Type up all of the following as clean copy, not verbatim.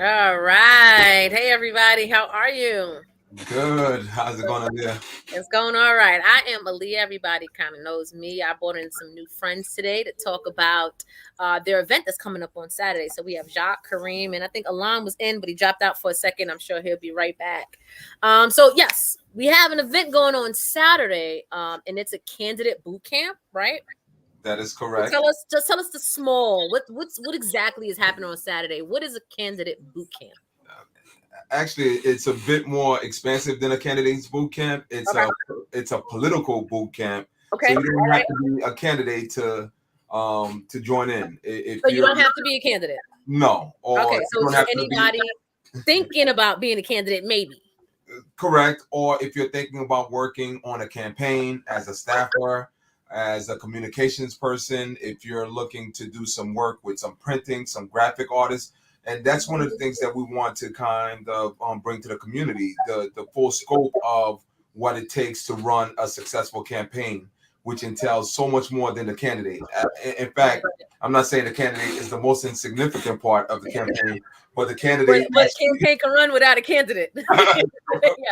All right. Hey, everybody. How are you? Good. How's it going on there? It's going all right. I am Aaliyah. Everybody kind of knows me. I brought in some new friends today to talk about their event that's coming up on Saturday. So we have Jacques, Kareem, and I think Alon was in, but he dropped out for a second. I'm sure he'll be right back. So, yes, we have an event going on Saturday, and it's a candidate boot camp, right? That is So correct. tell us the small. What exactly is happening on Saturday? What is a candidate boot camp? Actually, it's a bit more expansive than a candidate's boot camp. Okay. It's a political boot camp, so Okay. you All don't have right. to be a candidate to join in. So If you you're don't have to be a candidate. no, or Okay. you So don't just have to be anybody thinking about being a candidate, maybe. correct, or if you're thinking about working on a campaign as a staffer, as a communications person, if you're looking to do some work with some printing, some graphic artists, and that's one of the things that we want to kind of bring to the community, the full scope of what it takes to run a successful campaign, which entails so much more than the candidate. In fact, I'm not saying the candidate is the most insignificant part of the campaign, but the But candidate but a actually campaign can run without a candidate. Yeah.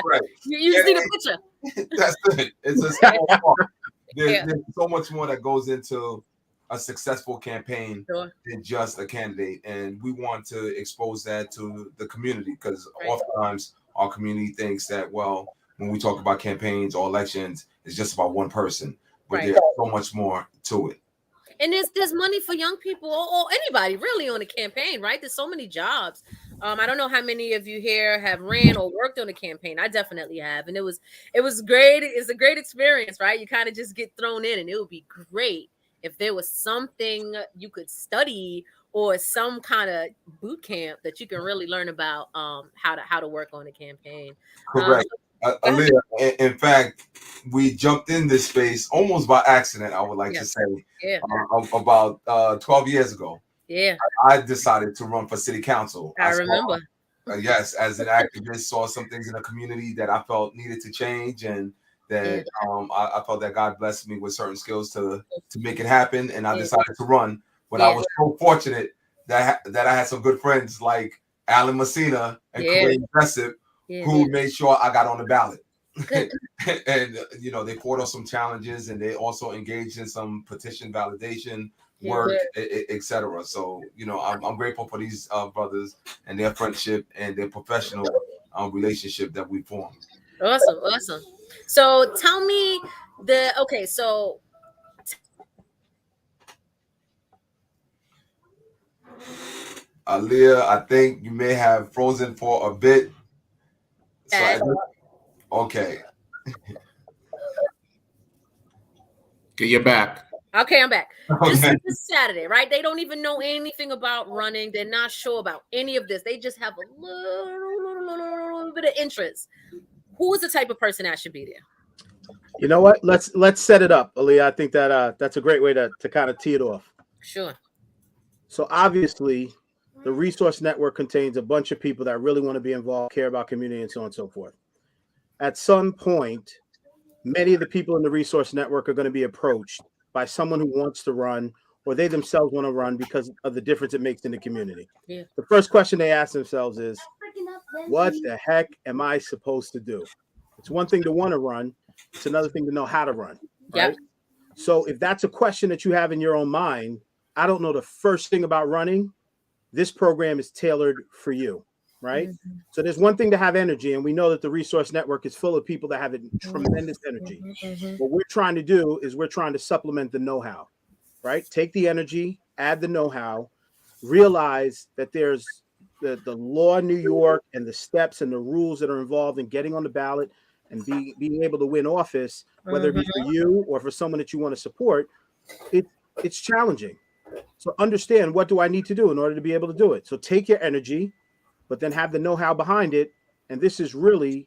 right. You just need a picture. That's it. It's a Yeah. small part. Yeah. There's so much more that goes into a successful campaign Sure. than just a candidate, and we want to expose that to the community because Right. oftentimes our community thinks that when we talk about campaigns or elections, it's just about one person, but Right. there's so much more to it. And there's money for young people or anybody really on a campaign, right? There's so many jobs. I don't know how many of you here have ran or worked on a campaign. I definitely have, and it was great. It's a great experience, right? You kind of just get thrown in, and it would be great if there was something you could study or some kind of boot camp that you can really learn about how to work on a campaign. Correct. So go ahead. Aaliyah, in fact, we jumped in this space almost by accident, I would like to Yes. say, Yeah. about 12 years ago. Yeah. I decided to run for city council. I remember. Yes, as an activist, saw some things in the community that I felt needed to change, and Yeah. that I felt that God blessed me with certain skills to make it happen, and I Yeah. decided to run. But I Yeah. was so fortunate that I had some good friends like Alan Messina and Yeah. Kareem Jessup Yeah. who made sure I got on the ballot. Good. And they fought off some challenges, and they also engaged in some petition validation Yeah. work, etc. So I'm grateful for these brothers and their friendship and their professional relationship that we formed. Awesome, awesome. So tell me so Aaliyah, I think you may have frozen for a bit. So Ted. okay. Okay, you're back. Okay, I'm back. Okay. This Saturday, right? They don't even know anything about running. They're not sure about any of this. They just have a little bit of interest. Who is the type of person that should be there? You know what? Let's set it up, Aaliyah. I think that that's a great way to kind of tee it off. Sure. So obviously, the resource network contains a bunch of people that really want to be involved, care about community, and so on and so forth. At some point, many of the people in the resource network are going to be approached by someone who wants to run, or they themselves want to run because of the difference it makes in the community. Yeah. The first question they ask themselves is, what the heck am I supposed to do? It's one thing to want to run. It's another thing to know how to run. Right? Yep. So if that's a question that you have in your own mind, I don't know the first thing about running. This program is tailored for you, right? Mm-hmm. So there's one thing to have energy, and we know that the resource network is full of people that have tremendous energy. Mm-hmm. What we're trying to do is we're trying to supplement the know-how, right? Take the energy, add the know-how, realize that there's the law in New York and the steps and the rules that are involved in getting on the ballot and being able to win office, whether it be for you or for someone that you want to support. It's challenging. So understand, what do I need to do in order to be able to do it? So take your energy, but then have the know-how behind it. And this is really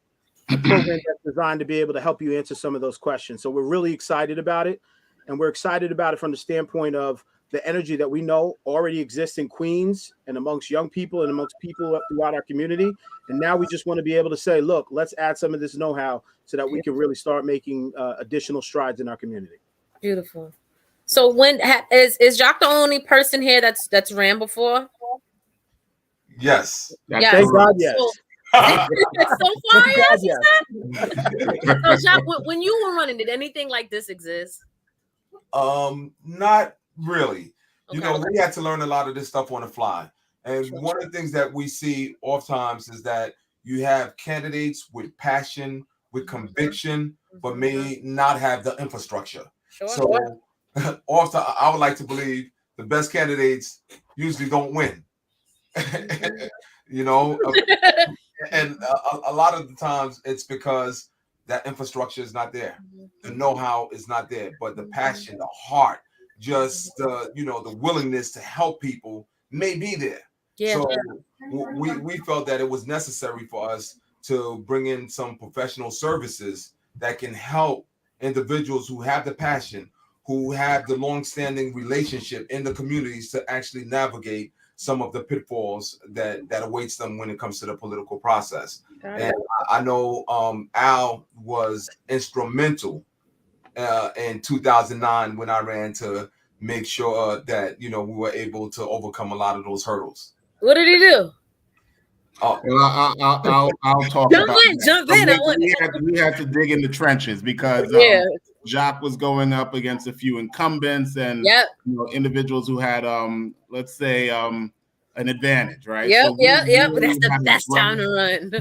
a program that's designed to be able to help you answer some of those questions. So we're really excited about it. And we're excited about it from the standpoint of the energy that we know already exists in Queens and amongst young people and amongst people throughout our community. And now we just want to be able to say, look, let's add some of this know-how so that we can really start making additional strides in our community. Beautiful. So when is Jacques the only person here that's ran before? Yes. Yes. Thank God, yes. So, so far, Thank God, yes. yes. So, Jacques, when you were running, did anything like this exist? Not really. You Okay. know, we had to learn a lot of this stuff on the fly. And one of the things that we see oftentimes is that you have candidates with passion, with conviction, but may not have the infrastructure. Sure. So often I would like to believe the best candidates usually don't win. You know, and a lot of the times it's because that infrastructure is not there. The know-how is not there, but the passion, the heart, just the willingness to help people may be there. Yeah. So we felt that it was necessary for us to bring in some professional services that can help individuals who have the passion, who have the long-standing relationship in the communities to actually navigate some of the pitfalls that awaits them when it comes to the political process. And I know Al was instrumental in 2009 when I ran to make sure that we were able to overcome a lot of those hurdles. What did he do? Well, I'll talk Jump about in, that. jump in. We had to dig in the trenches because Jacques was going up against a few incumbents and individuals who had let's say an advantage, right? Yep. Really That's the best time to run.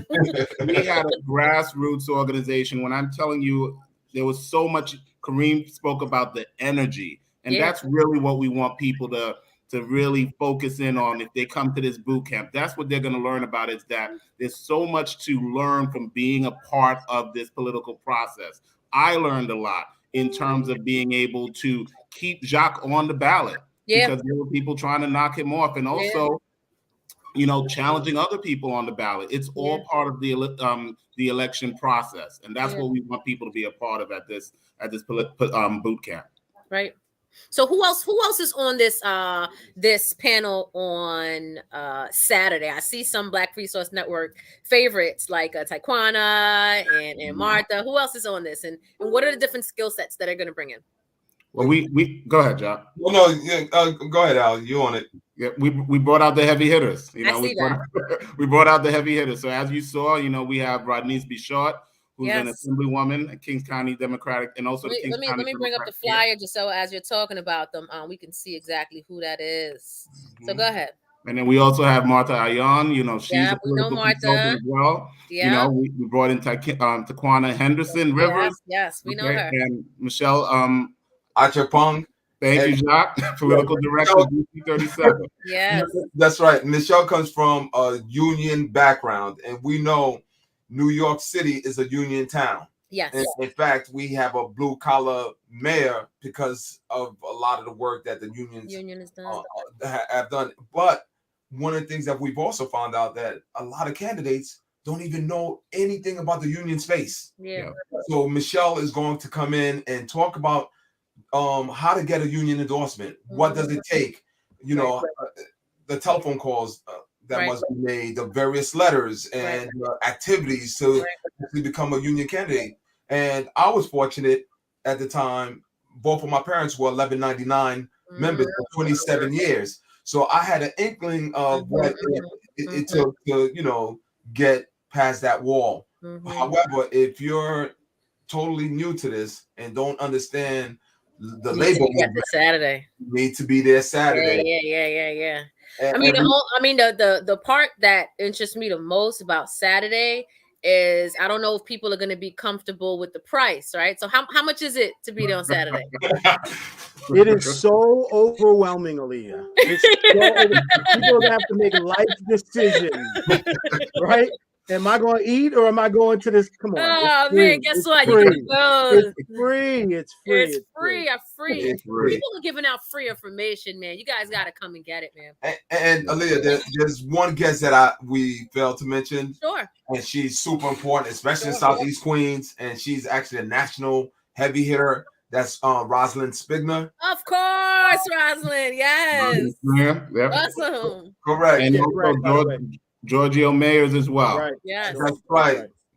We had a grassroots organization. When I'm telling you, there was so much. Kareem spoke about the energy, and that's really what we want people to really focus in on if they come to this boot camp. That's what they're going to learn about, is that there's so much to learn from being a part of this political process. I learned a lot in terms of being able to keep Jacques on the ballot because there were people trying to knock him off, and also challenging other people on the ballot. It's all part of the election process, and that's what we want people to be a part of at this boot camp. Right. So who else is on this panel on Saturday? I see some Black Resource Network favorites like Taekwana and Martha. Who else is on this, and what are the different skill sets that are going to bring in? Well, we go ahead, John. Well, no, go ahead, Al. You on it? Yeah, we brought out the heavy hitters. I see that. We brought out the heavy hitters. So as you saw, we have Rodneyce Bichotte, who's an assemblywoman at Kings County Democratic, and also the Kings County. Let me bring up the flyer just so as you're talking about them, we can see exactly who that is. So go ahead. And then we also have Martha Ayan. She's a political consultant as well. Yeah. We brought in Taekwana Henderson Rivers. Yes, we know her. And Michelle Achapong. Thank you, Jacques, political director of DC 37. Yes. That's right. Michelle comes from a union background, and we know New York City is a union town. Yes. And in fact, we have a blue collar mayor because of a lot of the work that the unions have done. But one of the things that we've also found out that a lot of candidates don't even know anything about the union space. Yeah. So Michelle is going to come in and talk about how to get a union endorsement. What does it take? The telephone calls that must be made, the various letters and activities to actually become a union candidate. And I was fortunate at the time. Both of my parents were 1199 members for 27 years. So I had an inkling of what it took to, get past that wall. However, if you're totally new to this and don't understand the labor movement, Saturday, you need to be there Saturday. Yeah. The part that interests me the most about Saturday is I don't know if people are going to be comfortable with the price, right? So how much is it to be there on Saturday? It is so overwhelming, Aaliyah. People have to make life decisions, right? Am I going to eat or am I going to this? Come on. Oh, man, guess what? Free. You can go. It's free. It's free. People are giving out free information, man. You guys got to come and get it, man. And Aaliyah, there's one guest that we failed to mention. Sure. And she's super important, especially in Southeast Queens. And she's actually a national heavy hitter. That's Rosalind Spigner. Of course, Rosalind. Yes. Yeah. Awesome. Correct. And also Giorgio Mayers as well. Right. Yes.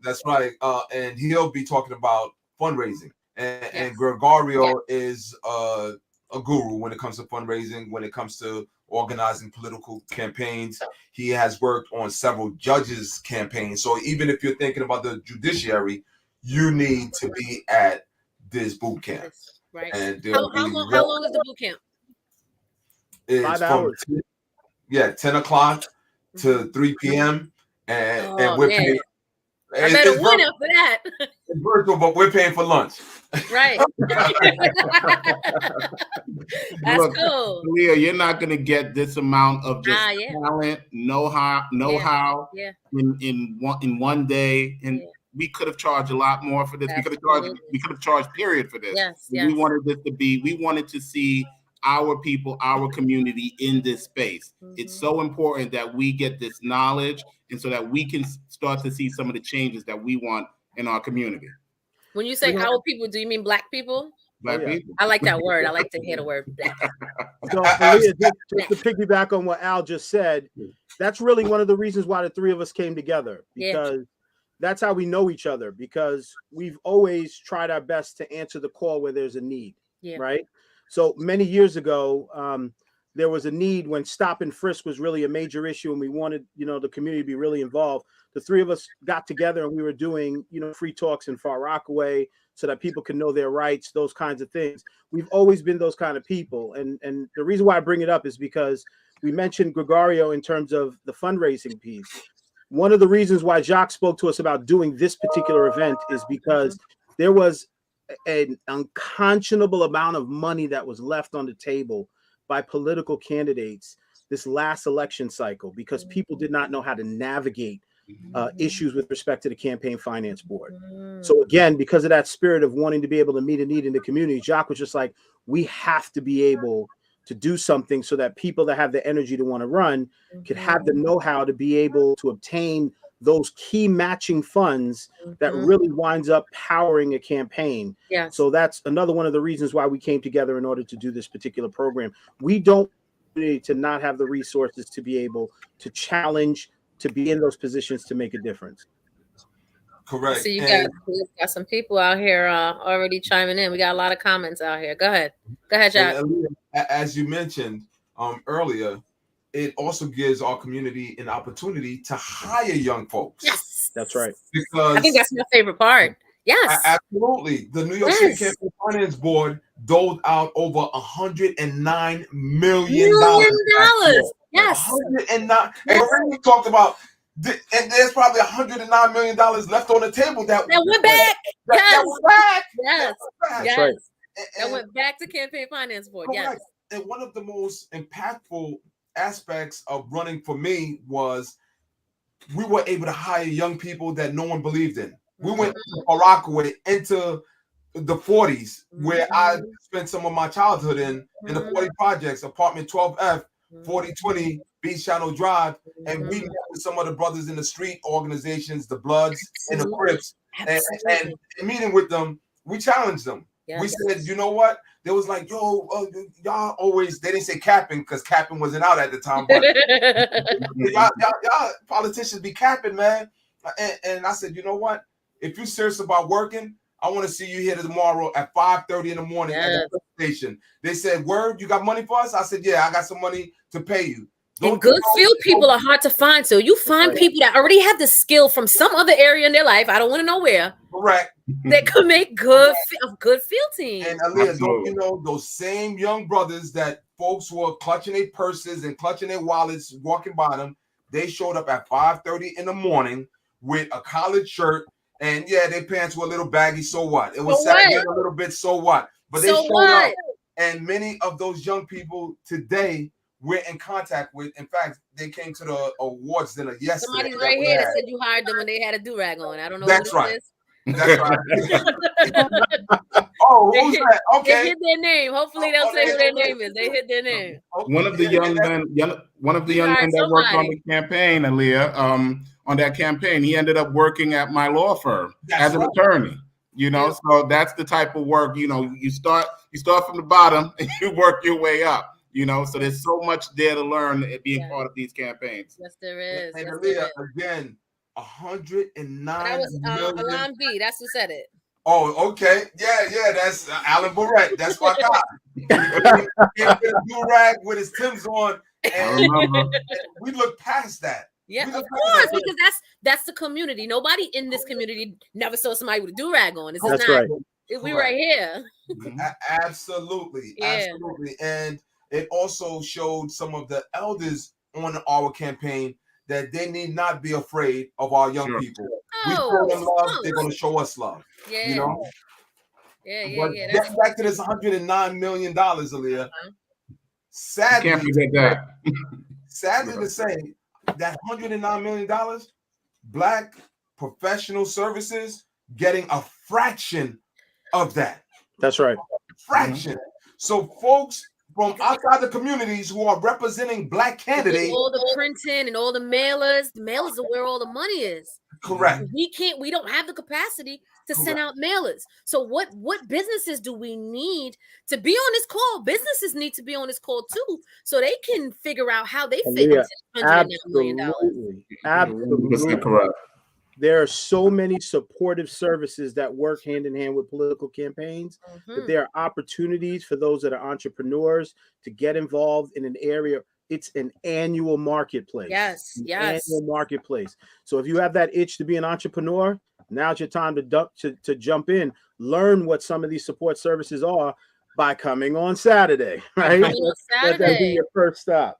That's right. And he'll be talking about fundraising. And Gregorio is a guru when it comes to fundraising, when it comes to organizing political campaigns. He has worked on several judges' campaigns. So even if you're thinking about the judiciary, you need to be at this boot camp. Right. And how long is the boot camp? It's 5 from hours. 10 o'clock to 3 p.m. And we're paying. I better win up for that. It's virtual, but we're paying for lunch. Right. That's Look, cool. Leah, you're not going to get this amount of just yeah. talent, know-how in one day. And we could have charged a lot more for this. Absolutely. We could have charged period for this. Yes. We wanted to see our people, our community in this space. Mm-hmm. It's so important that we get this knowledge, and so that we can start to see some of the changes that we want in our community. When you say our people, do you mean Black people? Black people. I like that word. I like to hear the word Black. So, Leah, just to piggyback on what Al just said, that's really one of the reasons why the three of us came together, because that's how we know each other, because we've always tried our best to answer the call where there's a need, right? So many years ago, there was a need when stop and frisk was really a major issue, and we wanted, the community to be really involved. The three of us got together and we were doing, free talks in Far Rockaway so that people can know their rights, those kinds of things. We've always been those kind of people. And the reason why I bring it up is because we mentioned Gregorio in terms of the fundraising piece. One of the reasons why Jacques spoke to us about doing this particular event is because there was an unconscionable amount of money that was left on the table by political candidates this last election cycle, because people did not know how to navigate issues with respect to the campaign finance board. So again, because of that spirit of wanting to be able to meet a need in the community, Jacques was just like, we have to be able to do something so that people that have the energy to want to run could have the know-how to be able to obtain those key matching funds that really winds up powering a campaign. Yeah. So that's another one of the reasons why we came together in order to do this particular program. We don't need to not have the resources to be able to challenge, to be in those positions to make a difference. Correct. So you got some people out here already chiming in. We got a lot of comments out here. Go ahead, Jack. As you mentioned earlier, it also gives our community an opportunity to hire young folks. Yes, that's right. Because I think that's my favorite part. Yes, absolutely. The New York City Campaign Finance Board doled out over $109 million. Yes, 109. And we talked about, and there's probably $109 million left on the table that went back. That went back. Yes, that's right. That went back to Campaign Finance Board. Yes, and one of the most impactful aspects of running for me was we were able to hire young people that no one believed in. We went to Far Rockaway into the 40s, where I spent some of my childhood in the 40 projects, apartment 12F, 4020 Beach Channel Drive, and we met with some of the brothers in the street organizations, the Bloods and the Crips, and meeting with them, we challenged them. Yeah, we said, you know what? They was like, yo, y'all always, they didn't say capping because capping wasn't out at the time, but y'all politicians be capping, man. And I said, you know what? If you're serious about working, I want to see you here tomorrow at 5:30 in the morning at the station. They said, word, you got money for us? I said, yeah, I got some money to pay you. And good field people are hard to find. So you find people that already have the skill from some other area in their life. I don't want to know where. Correct. That could make good field teams. And Aaliyah, don't you know those same young brothers that folks were clutching their purses and clutching their wallets, walking by them, they showed up at 5:30 in the morning with a collared shirt. And yeah, their pants were a little baggy. So what? It was sagging a little bit. So what? But they showed up. And many of those young people today we're in contact with. In fact, they came to the awards dinner yesterday. Somebody's right here that said you hired them when they had a do-rag on. I don't know. That's right. Is. That's right. Oh, who's that? Okay. They hit their name. Hopefully they'll say who their name is. They hit their name. One of the young men that worked on the campaign, Aaliyah, on that campaign, he ended up working at my law firm as an attorney. So that's the type of work, you start from the bottom and you work your way up. So there's so much there to learn being part of these campaigns. Yes, there is. And Aaliyah, again, 109 that was Alan B. That's who said it. Oh, okay. Yeah, that's Alan Barrett. That's my guy. He did a do-rag with his Timbs on I remember. We look past that. Yeah, We of look past course, that. because that's the community. Nobody in this community never saw somebody with a do-rag on. This is That's not. right. We right here. Absolutely, Yeah. absolutely. And it also showed some of the elders on our campaign that they need not be afraid of our young people. We show them love, they're going to show us love. Yeah. You know? Yeah. Getting back to this $109 million, Aaliyah. Sadly, Can't forget that. Sadly to say, that $109 million, Black professional services getting a fraction of that. That's right. Fraction. So folks from outside the communities who are representing Black candidates, all the printing and all the mailers are where all the money is. Correct. We don't have the capacity to send out mailers. So what businesses do we need to be on this call? Businesses need to be on this call too, so they can figure out how they fit into $109 million. Absolutely correct. There are so many supportive services that work hand in hand with political campaigns that there are opportunities for those that are entrepreneurs to get involved in an area. It's an annual marketplace. Yes. Annual marketplace. So if you have that itch to be an entrepreneur, now's your time to jump in. Learn what some of these support services are by coming on Saturday, right? Let that be your first stop.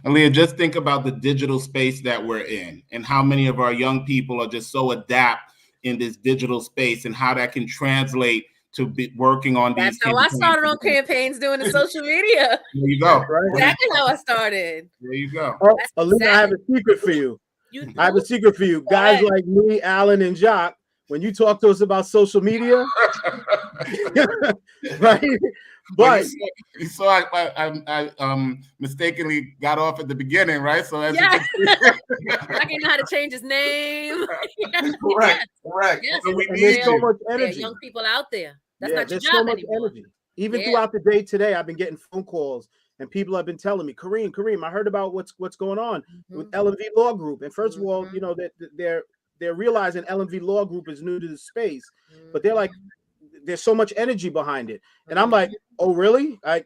Aaliyah, just think about the digital space that we're in and how many of our young people are just so adept in this digital space and how that can translate to be working on these. That's how I started on campaigns, doing the social media. There you go. Right? Exactly how I started. There you go. Oh, Aaliyah, I have a secret for you. I have a secret for you. Guys like me, Alan, and Jacques, when you talk to us about social media, right? But you saw I mistakenly got off at the beginning, right? So as I didn't know how to change his name. Correct. Yes. So and there's so much There are energy. young people out there. That's not your there's job so much anymore. energy. Even throughout the day today, I've been getting phone calls and people have been telling me, Kareem, I heard about what's going on with LMV Law Group. And first of all, you know, that they're realizing LMV Law Group is new to the space, but they're like, there's so much energy behind it. And I'm like, oh, really? I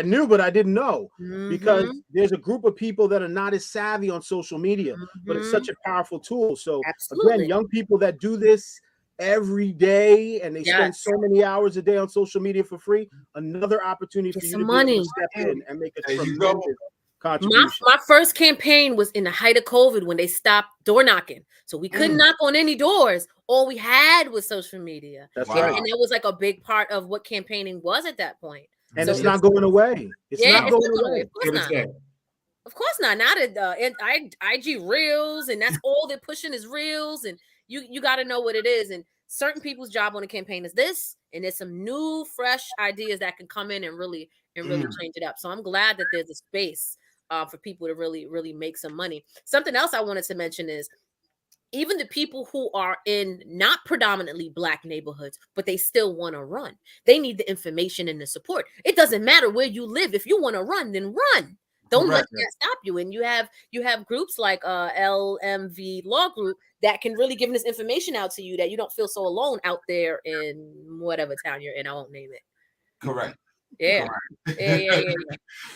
knew, but I didn't know, because there's a group of people that are not as savvy on social media, but it's such a powerful tool. So again, young people that do this every day and they spend so many hours a day on social media for free, another opportunity for you to be able to step in and make a tremendous contribution. My first campaign was in the height of COVID when they stopped door knocking. So we couldn't knock on any doors. All we had was social media. That's right. And that was like a big part of what campaigning was at that point. And it's not going away. It's not going away. Of course not. Of course not. Now that IG Reels, and that's all they're pushing is Reels, and you got to know what it is. And certain people's job on a campaign is this, and there's some new, fresh ideas that can come in and really change it up. So I'm glad that there's a space for people to really make some money. Something else I wanted to mention is even the people who are in not predominantly Black neighborhoods, but they still want to run. They need the information and the support. It doesn't matter where you live. If you want to run, then run. Don't let that stop you. And you have groups like LMV Law Group that can really give this information out to you, that you don't feel so alone out there in whatever town you're in. I won't name it. Correct. Yeah. Yeah.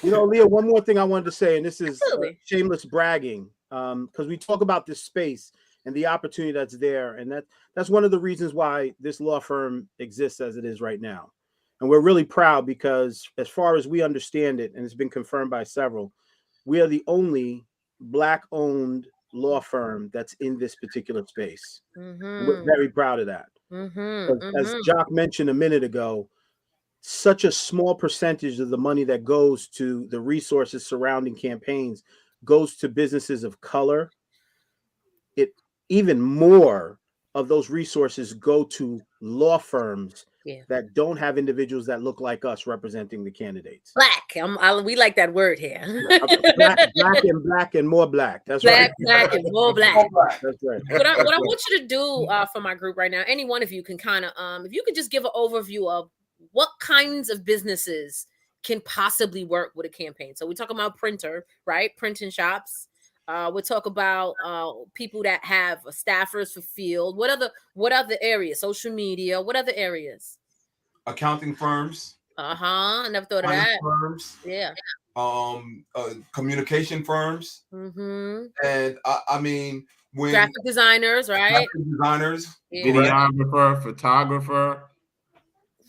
You know, Leah, one more thing I wanted to say, and this is shameless bragging, because we talk about this space and the opportunity that's there. And that's one of the reasons why this law firm exists as it is right now. And we're really proud because as far as we understand it, and it's been confirmed by several, we are the only Black-owned law firm that's in this particular space. We're very proud of that. As Jacques mentioned a minute ago, such a small percentage of the money that goes to the resources surrounding campaigns goes to businesses of color. Even more of those resources go to law firms that don't have individuals that look like us representing the candidates. Black. We like that word here. black and more black. That's right. Black and more black. That's right. What I want you to do for my group right now, any one of you can kind of, if you could just give an overview of what kinds of businesses can possibly work with a campaign. So we're talking about printer, right? Printing shops. We'll talk about people that have staffers for field. What other areas? Social media. What other areas? Accounting firms. I never thought of that. Firms. Yeah. communication firms, and I mean, when graphic designers, right? Graphic designers, videographer, photographer,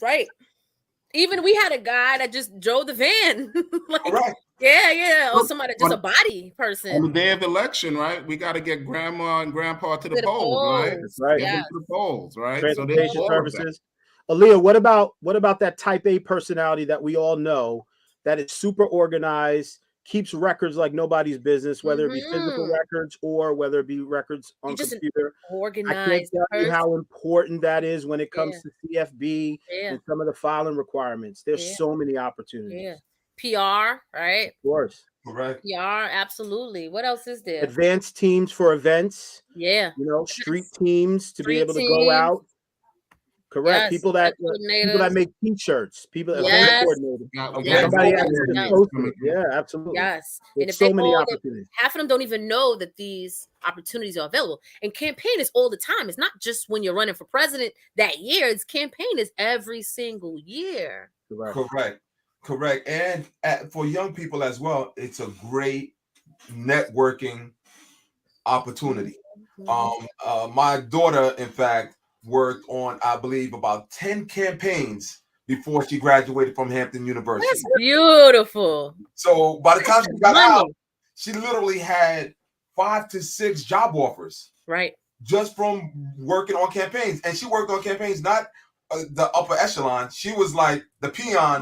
right. Even we had a guy that just drove the van. Like, correct. Yeah. Or somebody, just a body person. On the day of election, right? We got to get grandma and grandpa to the polls, right? That's right. Yeah. To the polls, right? Transportation services. Aaliyah, what about that type A personality that we all know that is super organized, keeps records like nobody's business, whether it be physical records or whether it be records on computer. Organized. I can't tell you how important that is when it comes to CFB and some of the filing requirements. There's so many opportunities. PR, right? Of course. Correct. PR, absolutely. What else is there? Advanced teams for events. Yeah. You know, street teams to be able to go out. Correct. Yes, people that make T-shirts, people that coordinators. Yeah, absolutely. Yes. And if so many opportunities. Half of them don't even know that these opportunities are available. And campaign is all the time. It's not just when you're running for president that year. It's campaign is every single year. Correct. And for young people as well, it's a great networking opportunity. My daughter, in fact, worked on, I believe, about 10 campaigns before she graduated from Hampton University. That's beautiful. So by the time she got out, she literally had 5 to 6 job offers. Right. Just from working on campaigns. And she worked on campaigns, not the upper echelon. She was like the peon,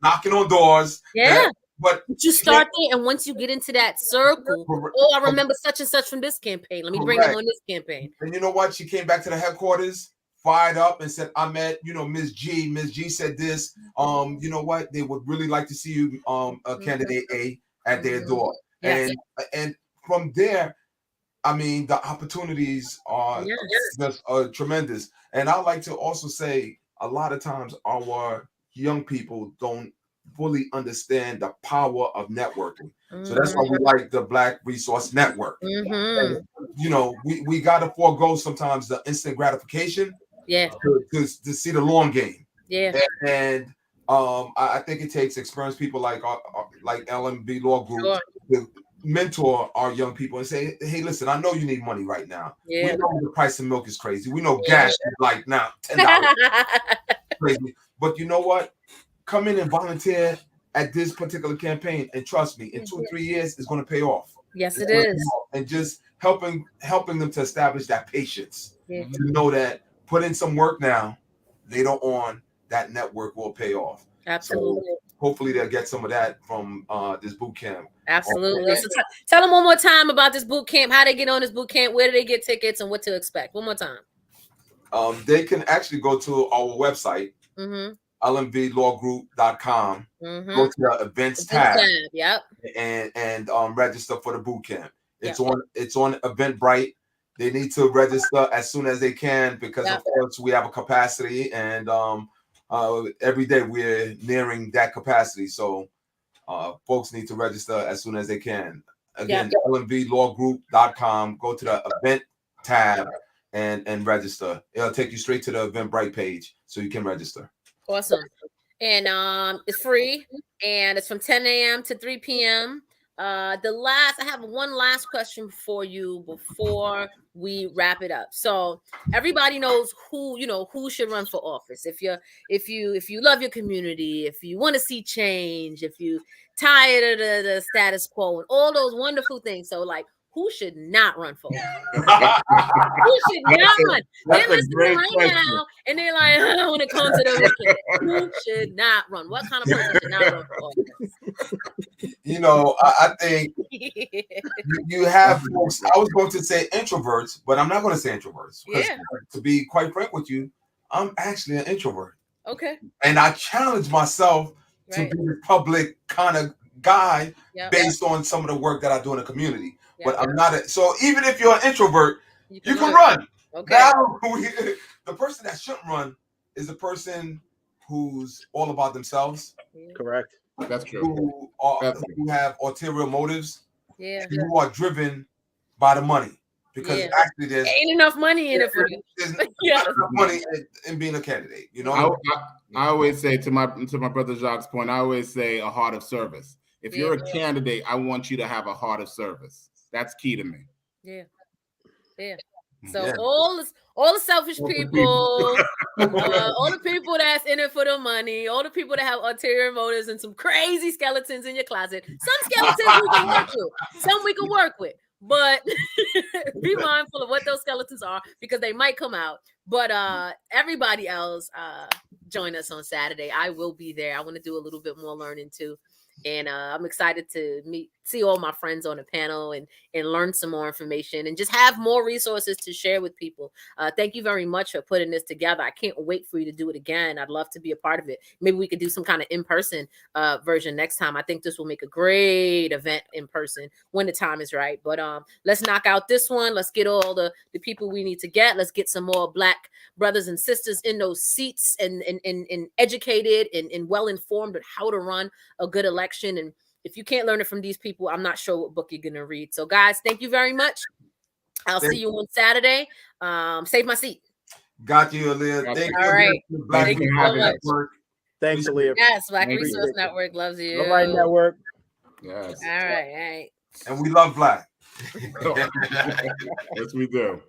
knocking on doors. Yeah. But you start there, and once you get into that circle, I remember such and such from this campaign. Let me bring them on this campaign. And you know what? She came back to the headquarters, fired up, and said, "I met, Ms. G. Ms. G said this. You know what? They would really like to see you, a candidate A, at their door." Yes. And from there, I mean, the opportunities are just tremendous. And I like to also say, a lot of times our young people don't fully understand the power of networking. So that's why we like the Black Resource Network. And, we got to forego sometimes the instant gratification to see the long game. And I think it takes experienced people like LMB Law Group to mentor our young people and say, hey, listen, I know you need money right now. We know the price of milk is crazy. We know gas is like now $10 crazy. But you know what? Come in and volunteer at this particular campaign, and trust me, in 2 or 3 years, it's going to pay off. Yes, it is. And just helping them to establish that patience, to know that put in some work now, later on, that network will pay off. Absolutely. So hopefully they'll get some of that from this boot camp. Absolutely. So tell them one more time about this boot camp, how they get on this boot camp, where do they get tickets, and what to expect. One more time. They can actually go to our website, lmvlawgroup.com. Go to the events tab. And register for the boot camp. It's on Eventbrite. They need to register as soon as they can because of course we have a capacity, and every day we're nearing that capacity. So folks need to register as soon as they can. Again, lmvlawgroup.com. Go to the event tab and register. It'll take you straight to the Eventbrite page so you can register. Awesome. And it's free, and it's from 10 a.m. to 3 p.m. I have one last question for you before we wrap it up. So everybody knows who should run for office. If you love your community, if you want to see change, if you tired of the status quo and all those wonderful things. So like, who should not run for office? Who should not run? They're listening right now, and they're like, when it comes to the weekend, who should not run? What kind of person should not run for office? I think you have folks. I was going to say introverts, but I'm not going to say introverts. To be quite frank with you, I'm actually an introvert. Okay. And I challenge myself to be the public kind of guy based on some of the work that I do in the community. But I'm not. So even if you're an introvert, you can run. Okay. Now, the person that shouldn't run is the person who's all about themselves. Correct. That's true. Who have ulterior motives. Yeah. Who are driven by the money. Because actually there's ain't enough money in it for you. There's not enough money in being a candidate. I always say to my brother Jacques' point, I always say a heart of service. If you're a candidate, I want you to have a heart of service. That's key to me. Yeah. So all the selfish people, all the people that's in it for the money, all the people that have ulterior motives and some crazy skeletons in your closet. Some skeletons we can work with, some we can work with, but be mindful of what those skeletons are because they might come out. But everybody else, join us on Saturday. I will be there. I want to do a little bit more learning too. And I'm excited to see all my friends on the panel and learn some more information and just have more resources to share with people. Thank you very much for putting this together. I can't wait for you to do it again. I'd love to be a part of it. Maybe we could do some kind of in-person version next time. I think this will make a great event in person when the time is right. But let's knock out this one. Let's get all the people we need to get. Let's get some more Black brothers and sisters in those seats and educated and well-informed on how to run a good election. And if you can't learn it from these people, I'm not sure what book you're going to read. So guys, thank you very much. I'll see you on Saturday. Save my seat. Got you, Aaliyah. Thank you. All right. Thank you so much. Thanks, Aaliyah. Yes, Black Resource Network loves you. All right, network. Yes. All right. And we love Black. Yes, we do.